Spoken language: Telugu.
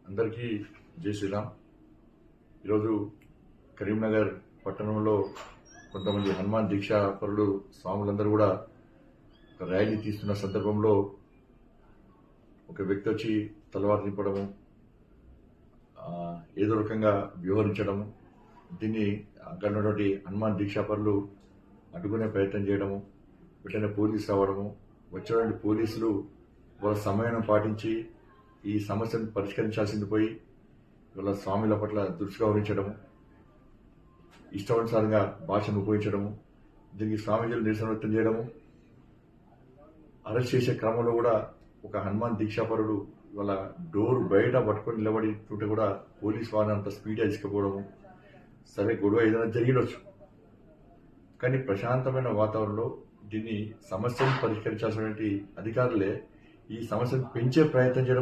అందరికీ జై శ్రీరామ్. ఈరోజు కరీంనగర్ పట్టణంలో కొంతమంది హనుమాన్ దీక్షా పరులు స్వాములందరూ కూడా ఒక ర్యాలీ తీస్తున్న సందర్భంలో ఒక వ్యక్తి వచ్చి తలవారు నింపడము, ఏదో రకంగా వ్యవహరించడము, దీన్ని అక్కడ ఉన్నటువంటి హనుమాన్ దీక్షా పరులు అడ్డుకునే ప్రయత్నం చేయడము, వెంటనే పోలీసు రావడము, వచ్చినటువంటి పోలీసులు వాళ్ళ సమయం పాటించి ఈ సమస్యను పరిష్కరించాల్సింది పోయి వాళ్ళ స్వామిల పట్ల దృష్టి గౌరవించడము, ఇష్టానుసారంగా భాషను ఉపయోగించడము, దీనికి స్వామీజీలు నిరసన వ్యక్తం చేయడము, అరెస్ట్ చేసే క్రమంలో కూడా ఒక హనుమాన్ దీక్షాపరుడు వాళ్ళ డోర్ బయట పట్టుకొని నిలబడి ఉంటే కూడా పోలీస్ వారిని అంత స్పీడ్గా తీసుకుపోవడము. సరే, గొడవ ఏదైనా జరిగినవచ్చు, కానీ ప్రశాంతమైన వాతావరణంలో దీన్ని సమస్యను పరిష్కరించాల్సినటువంటి అధికారులే ఈ సమస్యను పెంచే ప్రయత్నం చేయడం